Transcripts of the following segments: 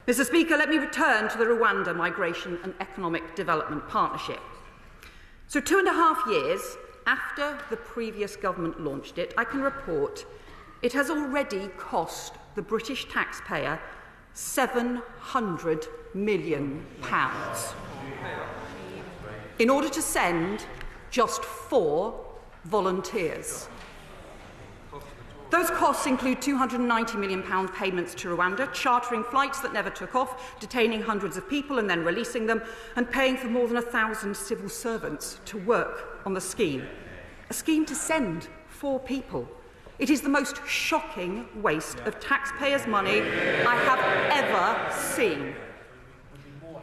Mr. Speaker, let me return to the Rwanda Migration and Economic Development Partnership. So 2.5 years after the previous government launched it, I can report it has already cost the British taxpayer £700 million in order to send just 4 volunteers. Those costs include £290 million payments to Rwanda, chartering flights that never took off, detaining hundreds of people and then releasing them, and paying for more than 1,000 civil servants to work on the scheme. A scheme to send 4 people. It is the most shocking waste of taxpayers' money I have ever seen.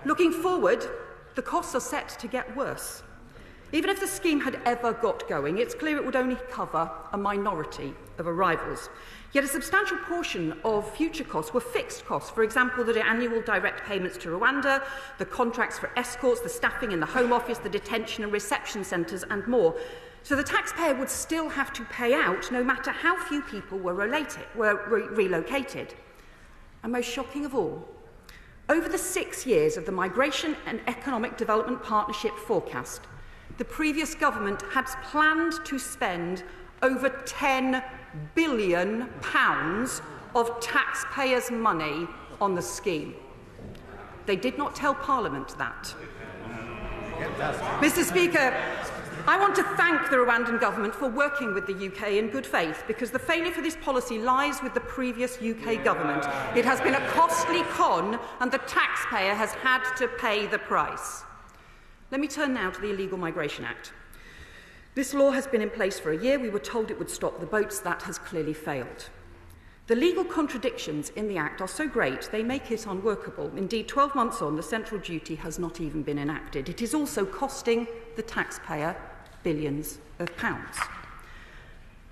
Looking forward, the costs are set to get worse. Even if the scheme had ever got going, it's clear it would only cover a minority of arrivals. Yet a substantial portion of future costs were fixed costs. For example, the annual direct payments to Rwanda, the contracts for escorts, the staffing in the Home Office, the detention and reception centres and more. So the taxpayer would still have to pay out no matter how few people were relocated. And most shocking of all, over the 6 years of the Migration and Economic Development Partnership forecast, the previous government had planned to spend over £10 billion of taxpayers' money on the scheme. They did not tell Parliament that. Mr. Speaker, I want to thank the Rwandan government for working with the UK in good faith, because the failure for this policy lies with the previous UK government. It has been a costly con, and the taxpayer has had to pay the price. Let me turn now to the Illegal Migration Act. This law has been in place for a year. We were told it would stop the boats. That has clearly failed. The legal contradictions in the Act are so great they make it unworkable. Indeed, 12 months on, the central duty has not even been enacted. It is also costing the taxpayer billions of pounds.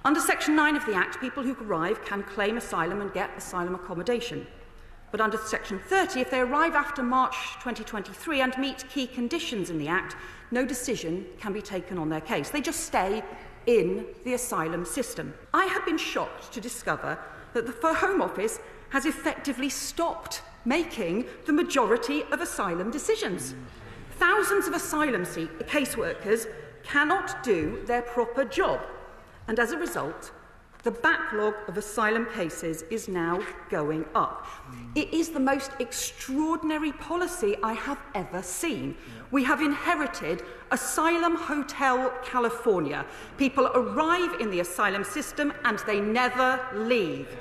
Under Section 9 of the Act, people who arrive can claim asylum and get asylum accommodation. But under Section 30, if they arrive after March 2023 and meet key conditions in the Act, no decision can be taken on their case. They just stay in the asylum system. I have been shocked to discover that the Home Office has effectively stopped making the majority of asylum decisions. Thousands of asylum caseworkers cannot do their proper job, and as a result, the backlog of asylum cases is now going up. It is the most extraordinary policy I have ever seen. We have inherited Asylum Hotel California. People arrive in the asylum system and they never leave.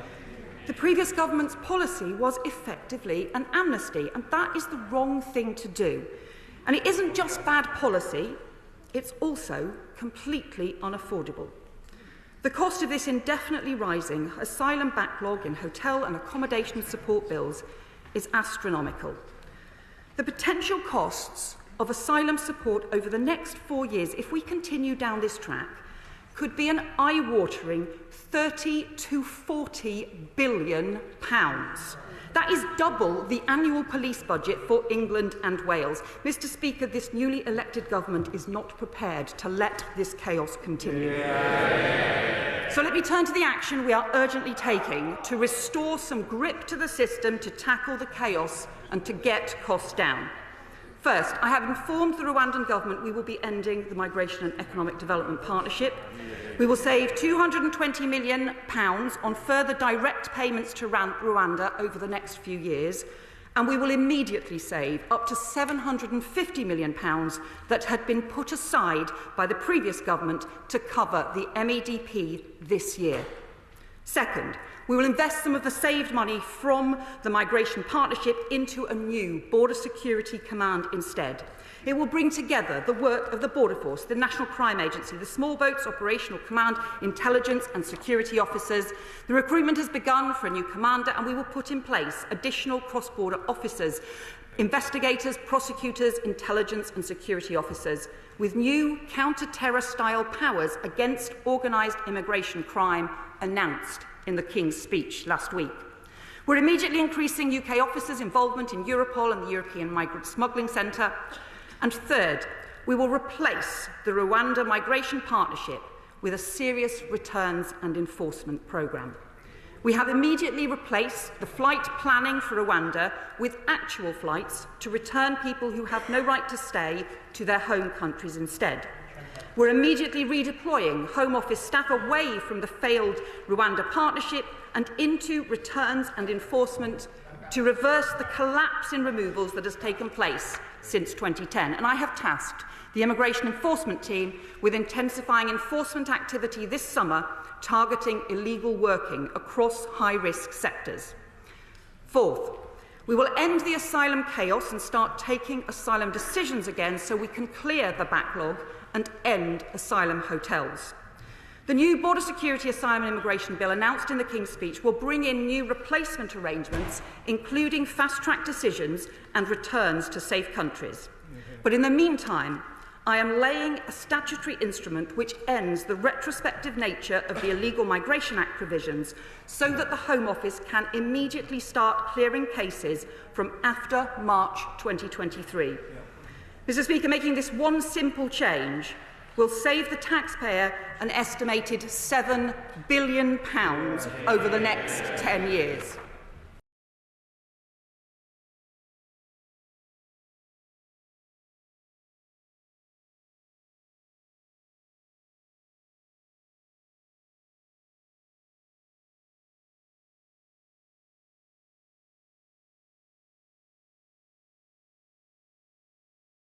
The previous government's policy was effectively an amnesty, and that is the wrong thing to do. And it isn't just bad policy, it's also completely unaffordable. The cost of this indefinitely rising asylum backlog in hotel and accommodation support bills is astronomical. The potential costs of asylum support over the next 4 years, if we continue down this track, could be an eye-watering £30 to £40 billion. That is double the annual police budget for England and Wales. Mr. Speaker, this newly elected government is not prepared to let this chaos continue. So let me turn to the action we are urgently taking to restore some grip to the system, to tackle the chaos and to get costs down. First, I have informed the Rwandan government we will be ending the Migration and Economic Development Partnership. We will save £220 million on further direct payments to Rwanda over the next few years, and we will immediately save up to £750 million that had been put aside by the previous government to cover the MEDP this year. Second, we will invest some of the saved money from the Migration Partnership into a new Border Security Command instead. It will bring together the work of the Border Force, the National Crime Agency, the Small Boats Operational Command, intelligence and security officers. The recruitment has begun for a new commander, and we will put in place additional cross-border officers, investigators, prosecutors, intelligence and security officers, with new counter-terror-style powers against organised immigration crime announced in the King's speech last week. We're immediately increasing UK officers' involvement in Europol and the European Migrant Smuggling Centre. And third, we will replace the Rwanda Migration Partnership with a serious returns and enforcement programme. We have immediately replaced the flight planning for Rwanda with actual flights to return people who have no right to stay to their home countries instead. We're immediately redeploying Home Office staff away from the failed Rwanda partnership and into returns and enforcement to reverse the collapse in removals that has taken place since 2010. And I have tasked the Immigration Enforcement Team with intensifying enforcement activity this summer, targeting illegal working across high-risk sectors. Fourth, we will end the asylum chaos and start taking asylum decisions again so we can clear the backlog and end asylum hotels. The new Border Security, Asylum and Immigration Bill announced in the King's Speech will bring in new replacement arrangements, including fast-track decisions and returns to safe countries. But in the meantime, I am laying a statutory instrument which ends the retrospective nature of the Illegal Migration Act provisions so that the Home Office can immediately start clearing cases from after March 2023. Mr. Speaker, making this one simple change will save the taxpayer an estimated £7 billion over the next 10 years.